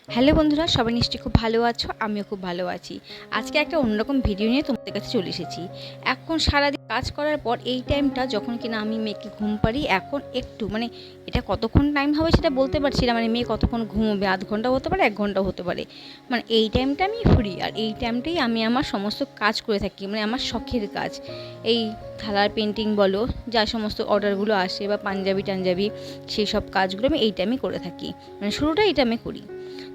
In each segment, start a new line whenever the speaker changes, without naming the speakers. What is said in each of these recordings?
Hello বন্ধুরা, সবাই নিশ্চয়ই খুব ভালো আছো। আমিও খুব ভালো আছি। আজকে একটা অন্যরকম ভিডিও নিয়ে তোমাদের কাছে চলে এসেছি। এখন সারাদিন কাজ করার পর এই টাইমটা যখন কিনা আমি মেয়েকে ঘুম পাড়ি, এখন একটু এটা কতক্ষণ টাইম হবে সেটা বলতে পারছি না। মেয়ে কতক্ষণ ঘুমোবে, আধ ঘন্টা হতে পারে, 1 ঘন্টা হতে পারে। এই টাইমটা আমি ফ্রি, আর এই টাইমটাই আমি আমার সমস্ত কাজ করে থাকি। আমার শখের কাজ, এই থালার পেন্টিং বলো, যা সমস্ত অর্ডারগুলো আসে বা পাঞ্জাবি টাঞ্জাবি, সেই সব কাজগুলো আমি এই টাইমে করে থাকি। শুরুটা এই টাইমে করি।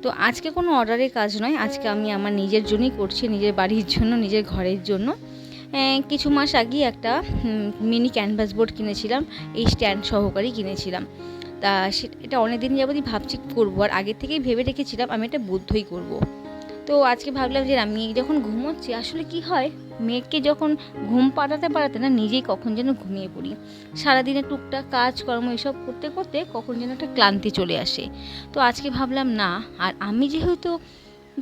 তো আজকে কোনো অর্ডারের কাজ নয়, আজকে আমি আমার নিজের জন্যই করছি, নিজের বাড়ির জন্য, নিজের ঘরের জন্য। কিছু মাস আগেই একটা মিনি ক্যানভাস বোর্ড কিনেছিলাম, এই স্ট্যান্ড সহকারে কিনেছিলাম। তা এটা অনেক দিন যাবতই ভাবছি করবো, আর আগে থেকেই ভেবে রেখেছিলাম আমি এটা বুদ্ধই করব। তো আজকে ভাবলাম যে আমি যখন ঘুমোচ্ছি, আসলে কি হয়, মেয়েকে যখন ঘুম পাড়াতে পাড়াতে না নিজেই কখন যেন ঘুমিয়ে পড়ি। সারাদিনে টুকটাক কাজকর্ম এসব করতে করতে কখন যেন একটা ক্লান্তি চলে আসে। তো আজকে ভাবলাম না, আর আমি যেহেতু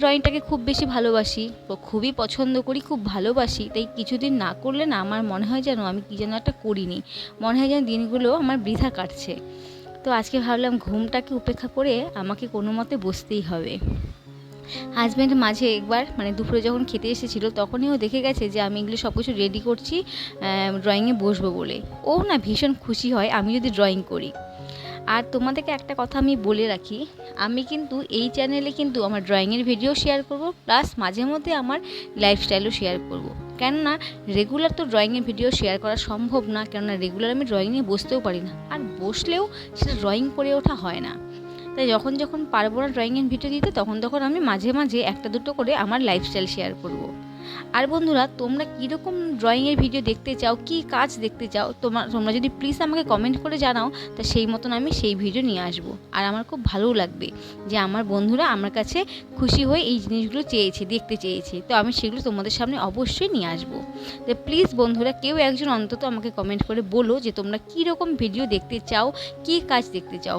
ড্রয়িংটাকে খুব বেশি ভালোবাসি, খুবই পছন্দ করি, খুব ভালোবাসি, তাই কিছুদিন না করলে না আমার মনে হয় যেন আমি কী যেন একটা করিনি, মনে হয় যেন দিনগুলো আমার বৃথা কাটছে। তো আজকে ভাবলাম ঘুমটাকে উপেক্ষা করে আমাকে কোনো মতে বসতেই হবে। হাজব্যান্ড মাঝে একবার দুপুরে যখন খেতে এসেছিলো, তখনই ও দেখে গেছে যে আমি এগুলো সব কিছু রেডি করছি ড্রয়িংয়ে বসবো বলে। ও না ভীষণ খুশি হয় আমি যদি ড্রয়িং করি। আর তোমাদেরকে একটা কথা আমি বলে রাখি, আমি কিন্তু এই চ্যানেলে কিন্তু আমার ড্রয়িংয়ের ভিডিও শেয়ার করব, প্লাস মাঝে মধ্যে আমার লাইফস্টাইলও শেয়ার করব। কেননা রেগুলার তো ড্রয়িংয়ের ভিডিও শেয়ার করা সম্ভব না, কেননা রেগুলার আমি ড্রয়িং নিয়ে বসতেও পারি না, আর বসলেও সেটা ড্রয়িং করে ওঠা হয় না। তাই যখন যখন পারবো না ড্রয়িংয়ের ভিডিও দিতে, তখন আমি মাঝে মাঝে একটা দুটো করে আমার লাইফস্টাইল শেয়ার করব। আর বন্ধুরা, তোমরা কীরকম ড্রয়িংয়ের ভিডিও দেখতে চাও, কী কাজ দেখতে চাও, তোমরা যদি প্লিজ আমাকে কমেন্ট করে জানাও, তা সেই মতন আমি সেই ভিডিও নিয়ে আসবো। আর আমার খুব ভালোও লাগবে যে আমার বন্ধুরা আমার কাছে খুশি হয়ে এই জিনিসগুলো দেখতে চেয়েছে, তো আমি সেগুলো তোমাদের সামনে অবশ্যই নিয়ে আসবো। তো প্লিজ বন্ধুরা, কেউ একজন অন্তত আমাকে কমেন্ট করে বলো যে তোমরা কীরকম ভিডিও দেখতে চাও, কী কাজ দেখতে চাও।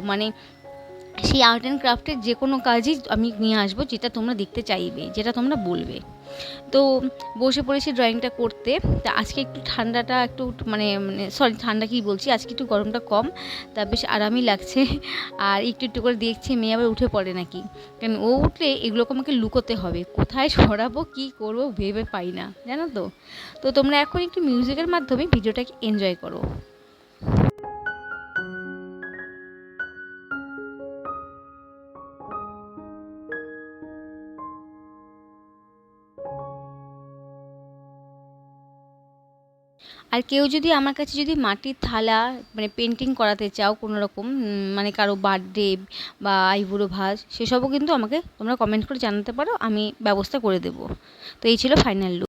সেই আর্ট অ্যান্ড ক্রাফটের যে কোনো কাজই আমি নিয়ে আসবো, যেটা তোমরা দেখতে চাইবে, যেটা তোমরা বলবে। তো বসে পড়েছি ড্রয়িংটা করতে। তা আজকে একটু ঠান্ডাটা একটু সরি, ঠান্ডা কী বলছি, আজকে একটু গরমটা কম, তা বেশ আরামই লাগছে। আর একটু একটু করে দেখছি মেয়ে আবার উঠে পড়ে নাকি, কারণ ও উঠলে এগুলোকে আমাকে লুকোতে হবে, কোথায় সরাবো, কী করবো ভেবে পাই না, জানো তো। তো তোমরা এখন একটু মিউজিকের মাধ্যমে ভিডিওটাকে এনজয় করো। আর কেউ যদি আমার কাছে যদি মাটির থালা পেন্টিং করাতে চাও কোনো রকম, কারো বার্থডে বা আইবুড়ো ভাঁজ, সেসবও কিন্তু আমাকে তোমরা কমেন্ট করে জানাতে পারো, আমি ব্যবস্থা করে দেবো। তো এই ছিল ফাইনাল লুক।